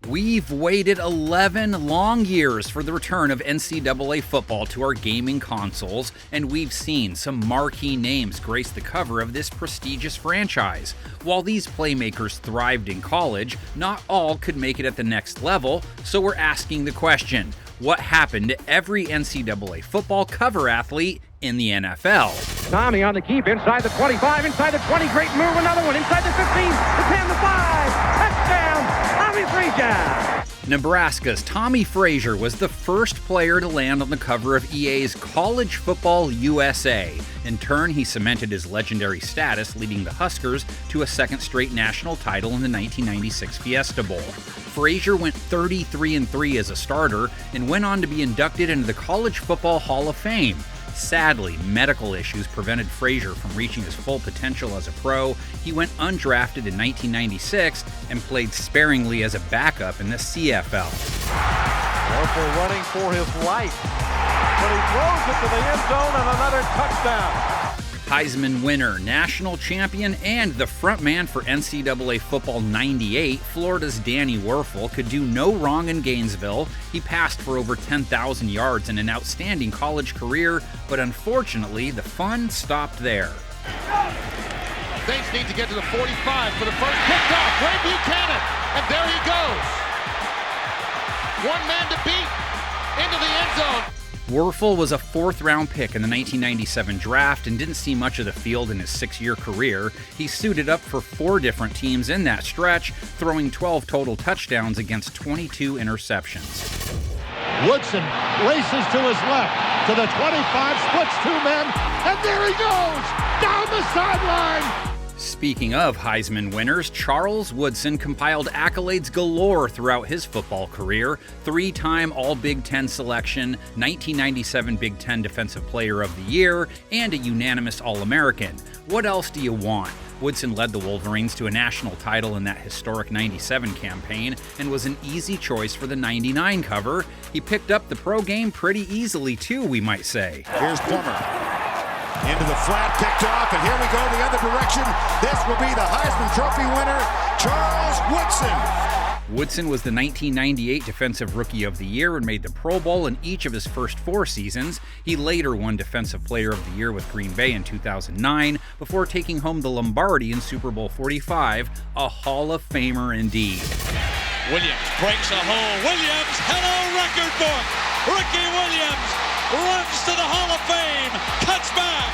We've waited 11 long years for the return of NCAA football to our gaming consoles, and we've seen some marquee names grace the cover of this prestigious franchise. While these playmakers thrived in college, not all could make it at the next level, so we're asking the question, what happened to every NCAA football cover athlete in the NFL? Tommy on the keep, inside the 25, inside the 20, great move, another one, inside the 15, the 10, the 5, touchdown, Tommy Frazier! Nebraska's Tommy Frazier was the first player to land on the cover of EA's College Football USA. In turn, he cemented his legendary status, leading the Huskers to a second straight national title in the 1996 Fiesta Bowl. Frazier went 33-3 as a starter and went on to be inducted into the College Football Hall of Fame. Sadly, medical issues prevented Frazier from reaching his full potential as a pro. He went undrafted in 1996 and played sparingly as a backup in the CFL. Warfel running for his life, but he throws it to the end zone and another touchdown. Heisman winner, national champion, and the frontman for NCAA Football 98, Florida's Danny Werfel could do no wrong in Gainesville. He passed for over 10,000 yards in an outstanding college career, but unfortunately, the fun stopped there. Saints need to get to the 45 for the first kickoff. Ray Buchanan, and there he goes. One man to beat into the end zone. Werfel was a fourth-round pick in the 1997 draft and didn't see much of the field in his 6-year career. He suited up for 4 different teams in that stretch, throwing 12 total touchdowns against 22 interceptions. Woodson races to his left, to the 25, splits 2 men, and there he goes, down the sideline! Speaking of Heisman winners, Charles Woodson compiled accolades galore throughout his football career. 3-time All-Big Ten selection, 1997 Big Ten Defensive Player of the Year, and a unanimous All-American. What else do you want? Woodson led the Wolverines to a national title in that historic 97 campaign and was an easy choice for the 99 cover. He picked up the pro game pretty easily too, we might say. Here's Plummer. Into the flat, kicked off, and here we go the other direction. This will be the Heisman Trophy winner, Charles Woodson. Woodson was the 1998 Defensive Rookie of the Year and made the Pro Bowl in each of his first 4 seasons. He later won Defensive Player of the Year with Green Bay in 2009 before taking home the Lombardi in Super Bowl 45, a Hall of Famer indeed. Williams breaks a hole. Williams, hello record book. Ricky Williams runs to the Hall of Fame, cuts back.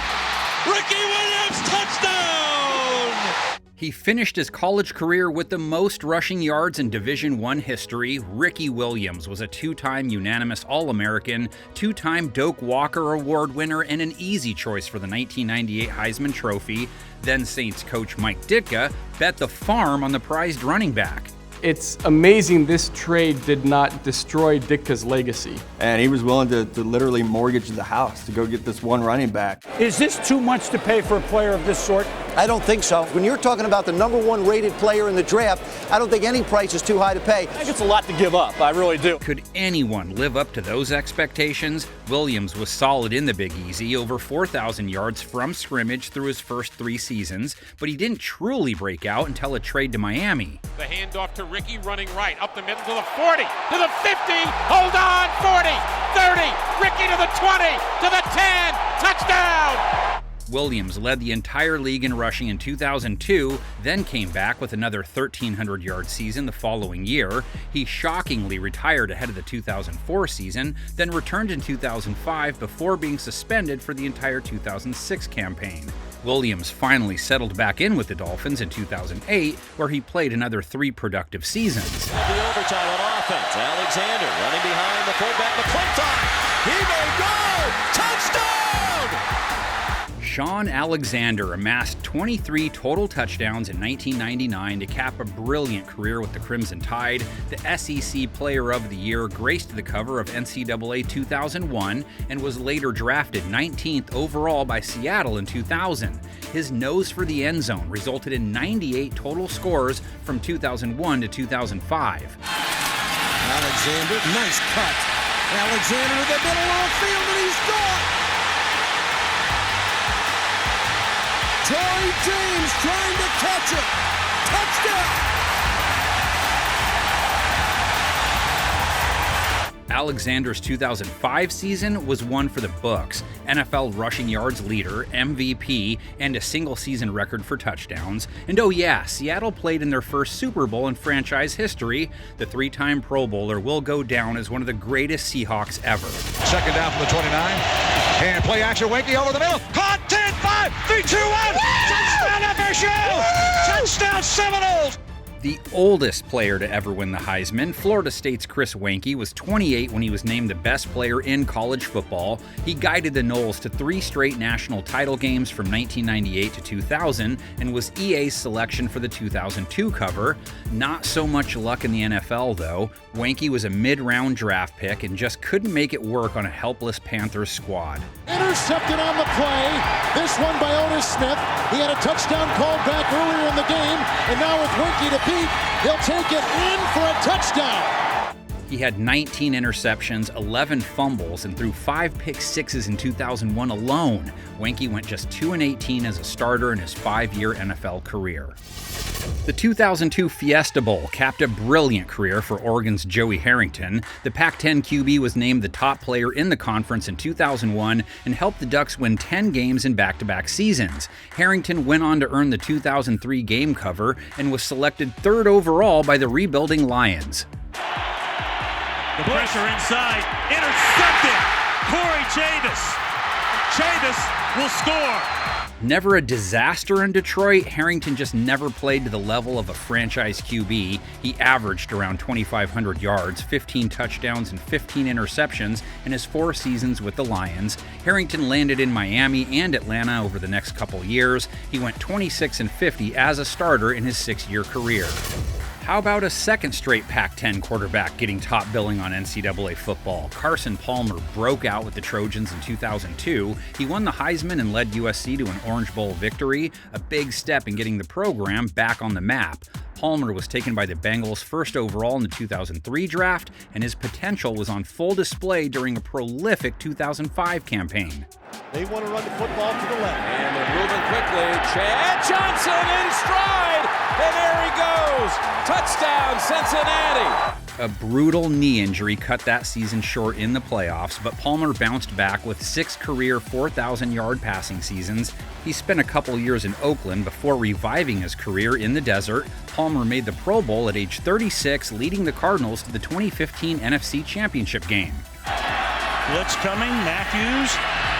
Ricky Williams, touchdown! He finished his college career with the most rushing yards in Division I history. Ricky Williams was a 2-time unanimous All-American, 2-time Doak Walker Award winner, and an easy choice for the 1998 Heisman Trophy. Then Saints coach Mike Ditka bet the farm on the prized running back. It's amazing this trade did not destroy Ditka's legacy. And he was willing to literally mortgage the house to go get this one running back. Is this too much to pay for a player of this sort? I don't think so. When you're talking about the number 1 rated player in the draft, I don't think any price is too high to pay. I think it's a lot to give up. I really do. Could anyone live up to those expectations? Williams was solid in the Big Easy, over 4,000 yards from scrimmage through his first 3 seasons, but he didn't truly break out until a trade to Miami. The handoff to Ricky running right, up the middle to the 40, to the 50, hold on, 40, 30, Ricky to the 20, to the 10, touchdown! Williams led the entire league in rushing in 2002, then came back with another 1,300-yard season the following year. He shockingly retired ahead of the 2004 season, then returned in 2005 before being suspended for the entire 2006 campaign. Williams finally settled back in with the Dolphins in 2008, where he played another 3 productive seasons. The overtime on offense. Alexander running behind the fullback. McClintock. He may go. Touchdown! Sean Alexander amassed 23 total touchdowns in 1999 to cap a brilliant career with the Crimson Tide. The SEC Player of the Year graced the cover of NCAA 2001 and was later drafted 19th overall by Seattle in 2000. His nose for the end zone resulted in 98 total scores from 2001 to 2005. Alexander, nice cut. Alexander in the middle of the field, and he's gone. Troy James trying to catch it. Touchdown! Alexander's 2005 season was one for the books. NFL rushing yards leader, MVP, and a single-season record for touchdowns. And oh yeah, Seattle played in their first Super Bowl in franchise history. The three-time Pro Bowler will go down as one of the greatest Seahawks ever. Second down from the 29. And play action, Wakey over the middle. Caught 10, 5, 3, 2, 1. Touchdown FSU! Touchdown Seminoles! The oldest player to ever win the Heisman, Florida State's Chris Weinke, was 28 when he was named the best player in college football. He guided the Noles to 3 straight national title games from 1998 to 2000 and was EA's selection for the 2002 cover. Not so much luck in the NFL, though. Weinke was a mid-round draft pick and just couldn't make it work on a helpless Panthers squad. Intercepted on the play. This one by Otis Smith. He had a touchdown called back earlier in the game, and now with Weinke to beat, he'll take it in for a touchdown. He had 19 interceptions, 11 fumbles, and threw 5 pick-sixes in 2001 alone. Weinke went just 2-18 as a starter in his 5-year NFL career. The 2002 Fiesta Bowl capped a brilliant career for Oregon's Joey Harrington. The Pac-10 QB was named the top player in the conference in 2001 and helped the Ducks win 10 games in back-to-back seasons. Harrington went on to earn the 2003 game cover and was selected 3rd overall by the rebuilding Lions. The pressure inside, intercepted. Corey Chavis. Chavis will score. Never a disaster in Detroit, Harrington just never played to the level of a franchise QB. He averaged around 2,500 yards, 15 touchdowns, and 15 interceptions in his 4 seasons with the Lions. Harrington landed in Miami and Atlanta over the next couple years. He went 26-50 as a starter in his 6-year career. How about a second straight Pac-10 quarterback getting top billing on NCAA football? Carson Palmer broke out with the Trojans in 2002. He won the Heisman and led USC to an Orange Bowl victory, a big step in getting the program back on the map. Palmer was taken by the Bengals 1st overall in the 2003 draft, and his potential was on full display during a prolific 2005 campaign. They want to run the football to the left. And they're moving quickly. Chad Johnson in stride, and there he goes. Touchdown, Cincinnati. A brutal knee injury cut that season short in the playoffs, but Palmer bounced back with 6 career 4,000-yard passing seasons. He spent a couple years in Oakland before reviving his career in the desert. Palmer made the Pro Bowl at age 36, leading the Cardinals to the 2015 NFC Championship game. Blitz coming, Matthews.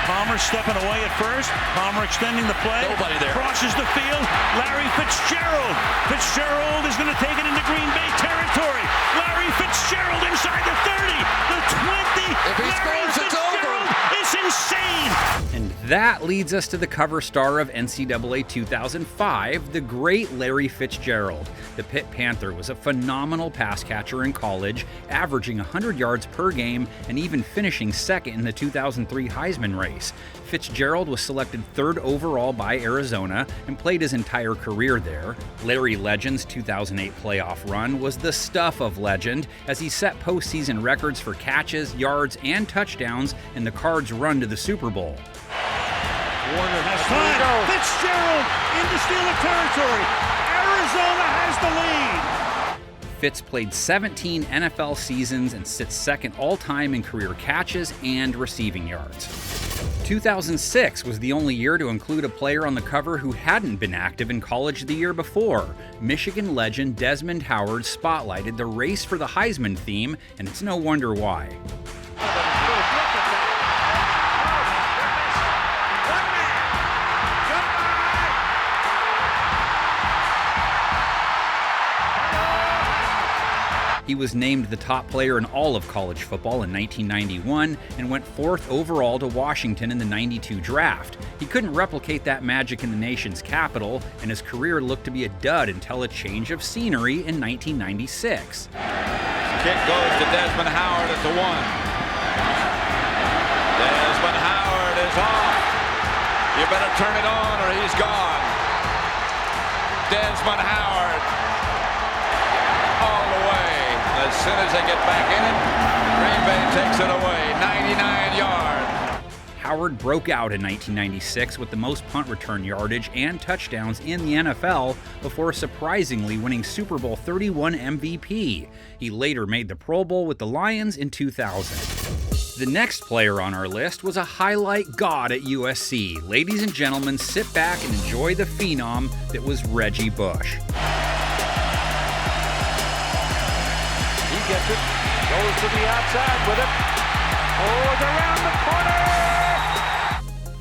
Palmer stepping away at first. Palmer extending the play. Nobody there. Crosses the field. Larry Fitzgerald. Fitzgerald is going to take it into Green Bay territory. Larry Fitzgerald inside the 30, the 20. If he scores, it's over. It's insane. And that leads us to the cover star of NCAA 2005, the great Larry Fitzgerald. The Pitt Panther was a phenomenal pass catcher in college, averaging 100 yards per game and even finishing second in the 2003 Heisman race. Fitzgerald was selected 3rd overall by Arizona and played his entire career there. Larry Legend's 2008 playoff run was the stuff of legend as he set postseason records for catches, yards, and touchdowns in the Cards' run to the Super Bowl. Warner has time. Fitzgerald into Steeler territory. Arizona has the lead. Fitz played 17 NFL seasons and sits second all-time in career catches and receiving yards. 2006 was the only year to include a player on the cover who hadn't been active in college the year before. Michigan legend Desmond Howard spotlighted the race for the Heisman theme, and it's no wonder why. He was named the top player in all of college football in 1991 and went 4th overall to Washington in the '92 draft. He couldn't replicate that magic in the nation's capital, and his career looked to be a dud until a change of scenery in 1996. Kick goes to Desmond Howard at the 1. Desmond Howard is off. You better turn it on or he's gone. Desmond Howard all the way. As soon as they get back in it, Green Bay takes it away, 99 yards. Howard broke out in 1996 with the most punt return yardage and touchdowns in the NFL before surprisingly winning Super Bowl 31 MVP. He later made the Pro Bowl with the Lions in 2000. The next player on our list was a highlight god at USC. Ladies and gentlemen, sit back and enjoy the phenom that was Reggie Bush. He gets it, goes to the outside with it. Goes around the corner!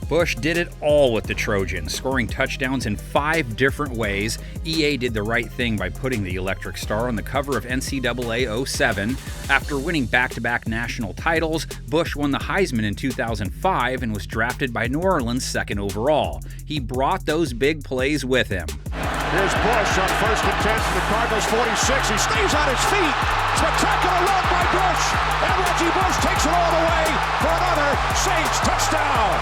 Bush did it all with the Trojans, scoring touchdowns in 5 different ways. EA did the right thing by putting the Electric Star on the cover of NCAA 07. After winning back-to-back national titles, Bush won the Heisman in 2005 and was drafted by New Orleans 2nd overall. He brought those big plays with him. Here's Bush on 1st and 10 from the Cardinals 46. He stays on his feet. Spectacular run by Bush. And Reggie Bush takes it all the way for another Saints touchdown.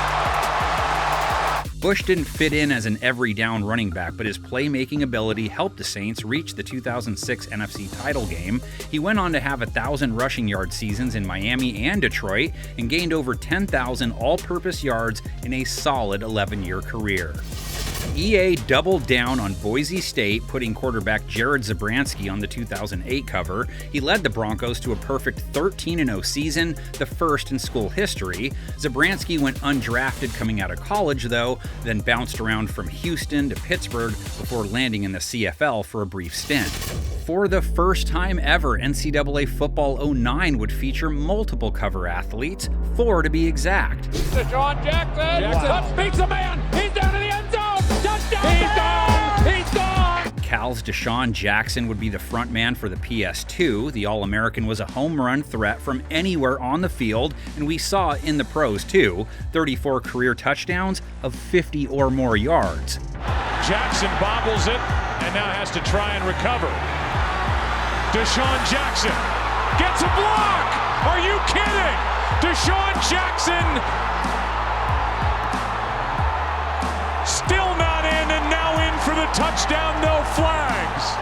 Bush didn't fit in as an every down running back, but his playmaking ability helped the Saints reach the 2006 NFC title game. He went on to have 1,000 rushing yard seasons in Miami and Detroit and gained over 10,000 all-purpose yards in a solid 11-year career. EA doubled down on Boise State, putting quarterback Jared Zabransky on the 2008 cover. He led the Broncos to a perfect 13-0 season, the first in school history. Zabransky went undrafted coming out of college, though, then bounced around from Houston to Pittsburgh before landing in the CFL for a brief stint. For the first time ever, NCAA Football 09 would feature multiple cover athletes, 4 to be exact. DeSean Jackson beats a man. He's down to the end zone. Touchdown! He's gone! Cal's DeSean Jackson would be the front man for the PS2. The All-American was a home run threat from anywhere on the field, and we saw in the pros too. 34 career touchdowns of 50 or more yards. Jackson bobbles it and now has to try and recover. DeSean Jackson gets a block! Are you kidding? DeSean Jackson still not in, and now in for the touchdown, no flags.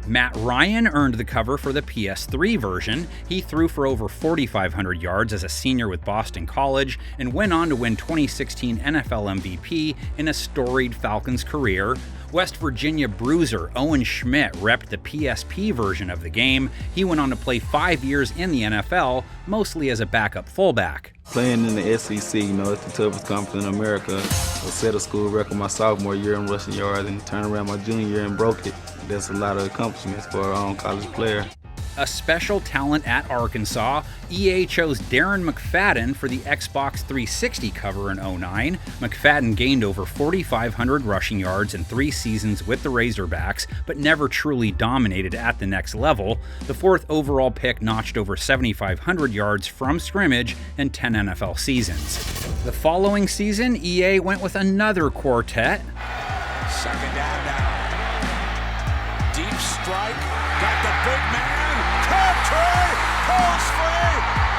Matt Ryan earned the cover for the PS3 version. He threw for over 4,500 yards as a senior with Boston College and went on to win 2016 NFL MVP in a storied Falcons career. West Virginia bruiser Owen Schmidt repped the PSP version of the game. He went on to play 5 years in the NFL, mostly as a backup fullback. Playing in the SEC, it's the toughest conference in America. I set a school record my sophomore year in rushing yards and turned around my junior year and broke it. That's a lot of accomplishments for a college player. A special talent at Arkansas, EA chose Darren McFadden for the Xbox 360 cover in 09. McFadden gained over 4,500 rushing yards in 3 seasons with the Razorbacks, but never truly dominated at the next level. The 4th overall pick notched over 7,500 yards from scrimmage in 10 NFL seasons. The following season, EA went with another quartet. 2nd down now. Deep strike, got the big man. Pulls free,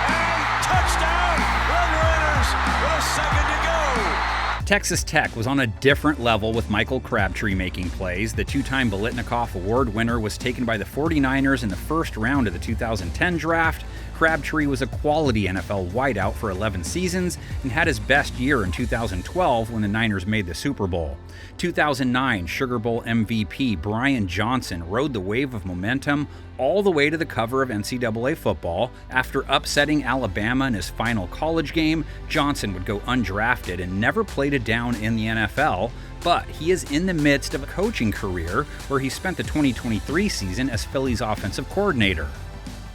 and touchdown! Red Raiders with a second to go. Texas Tech was on a different level with Michael Crabtree making plays. The 2-time Biletnikoff Award winner was taken by the 49ers in the 1st round of the 2010 draft. Crabtree was a quality NFL wideout for 11 seasons and had his best year in 2012 when the Niners made the Super Bowl. 2009 Sugar Bowl MVP Brian Johnson rode the wave of momentum all the way to the cover of NCAA football. After upsetting Alabama in his final college game, Johnson would go undrafted and never played a down in the NFL, but he is in the midst of a coaching career where he spent the 2023 season as Philly's offensive coordinator.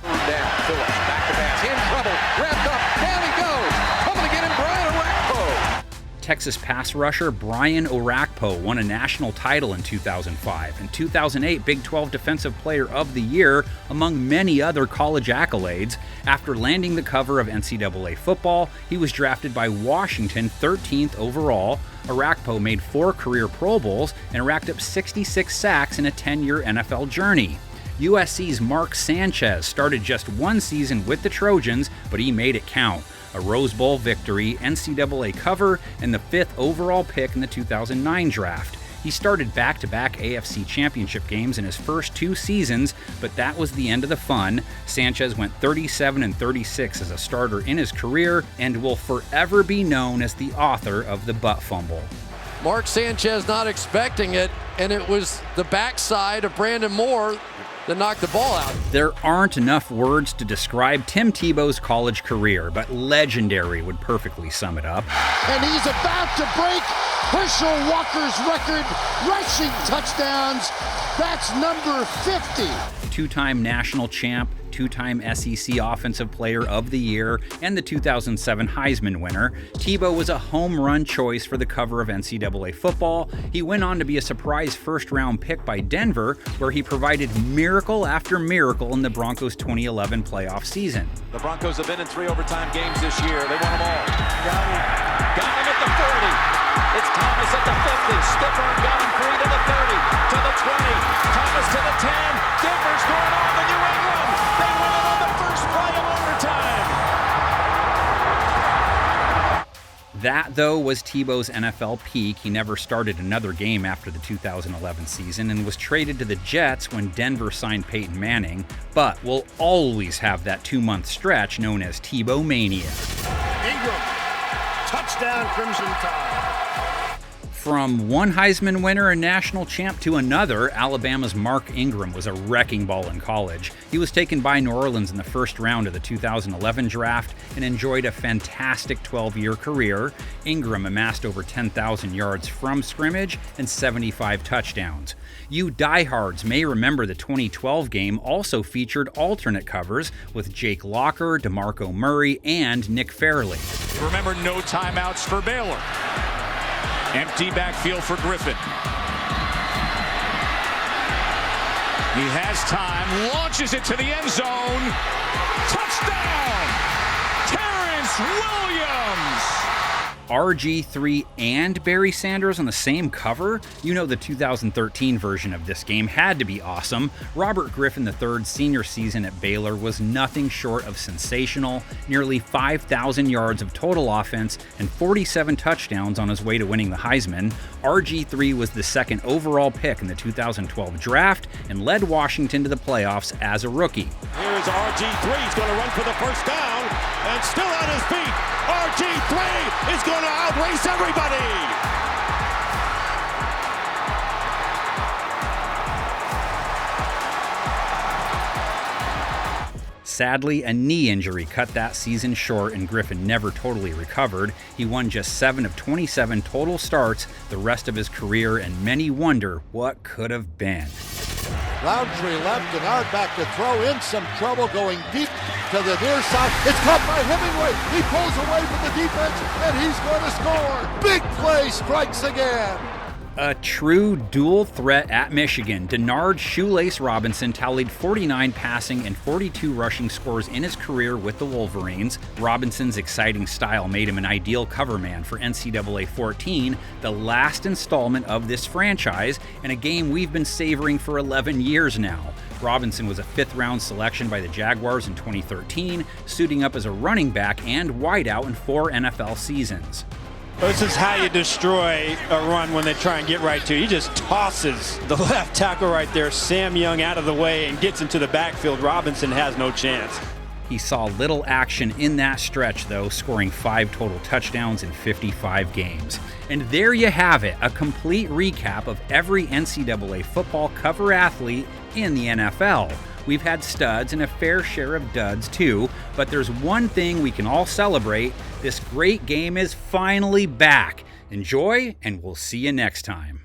Down, Phillips, back to pass, in trouble, wrapped up, down he goes, coming to get him, Brian Orakpo. Texas pass rusher Brian Orakpo won a national title in 2005 and 2008 Big 12 Defensive Player of the Year, among many other college accolades. After landing the cover of NCAA football, he was drafted by Washington 13th overall. Orakpo made 4 career Pro Bowls and racked up 66 sacks in a 10-year NFL journey. USC's Mark Sanchez started just 1 season with the Trojans, but he made it count. A Rose Bowl victory, NCAA cover, and the 5th overall pick in the 2009 draft. He started back-to-back AFC Championship games in his first 2 seasons, but that was the end of the fun. Sanchez went 37-36 as a starter in his career and will forever be known as the author of the butt fumble. Mark Sanchez not expecting it, and it was the backside of Brandon Moore that knocked the ball out. There aren't enough words to describe Tim Tebow's college career, but legendary would perfectly sum it up. And he's about to break Herschel Walker's record, rushing touchdowns. That's number 50. 2-time national champ, 2-time SEC Offensive Player of the Year, and the 2007 Heisman winner, Tebow was a home run choice for the cover of NCAA football. He went on to be a surprise first-round pick by Denver, where he provided miracle after miracle in the Broncos' 2011 playoff season. The Broncos have been in 3 overtime games this year. They won them all. Got him at the 40. It's Thomas at the 50. Stiffer got him free to the 30, to the 20. Thomas to the 10. Denver's going on to New England. They win it on the first play of overtime. That, though, was Tebow's NFL peak. He never started another game after the 2011 season and was traded to the Jets when Denver signed Peyton Manning, but will always have that 2-month stretch known as Tebow Mania. Ingram, touchdown, Crimson Tide. From one Heisman winner and national champ to another, Alabama's Mark Ingram was a wrecking ball in college. He was taken by New Orleans in the first round of the 2011 draft and enjoyed a fantastic 12-year career. Ingram amassed over 10,000 yards from scrimmage and 75 touchdowns. You diehards may remember the 2012 game also featured alternate covers with Jake Locker, DeMarco Murray, and Nick Fairley. Remember, no timeouts for Baylor. Empty backfield for Griffin. He has time, launches it to the end zone. Touchdown! Terrence Williams! RG3 and Barry Sanders on the same cover? You know the 2013 version of this game had to be awesome. Robert Griffin III's senior season at Baylor was nothing short of sensational. Nearly 5,000 yards of total offense and 47 touchdowns on his way to winning the Heisman. RG3 was the second overall pick in the 2012 draft and led Washington to the playoffs as a rookie. Here's RG3. He's going to run for the first down and still on his feet. RG3 is going to outrace everybody. Sadly, a knee injury cut that season short and Griffin never totally recovered. He won just 7 of 27 total starts the rest of his career, and many wonder what could have been. Roundtree left and Ard back to throw, in some trouble, going deep to the near side. It's caught by Hemingway. He pulls away from the defense and he's going to score. Big play, strikes again. A true dual threat at Michigan, Denard Shoelace Robinson tallied 49 passing and 42 rushing scores in his career with the Wolverines. Robinson's exciting style made him an ideal cover man for NCAA 14, the last installment of this franchise, and a game we've been savoring for 11 years now. Robinson was a 5th-round selection by the Jaguars in 2013, suiting up as a running back and wideout in 4 NFL seasons. This is how you destroy a run when they try and get right to you. He just tosses the left tackle right there, Sam Young, out of the way and gets into the backfield. Robinson has no chance. He saw little action in that stretch, though, scoring 5 total touchdowns in 55 games. And there you have it, a complete recap of every NCAA football cover athlete in the NFL. We've had studs and a fair share of duds too, but there's one thing we can all celebrate. This great game is finally back. Enjoy, and we'll see you next time.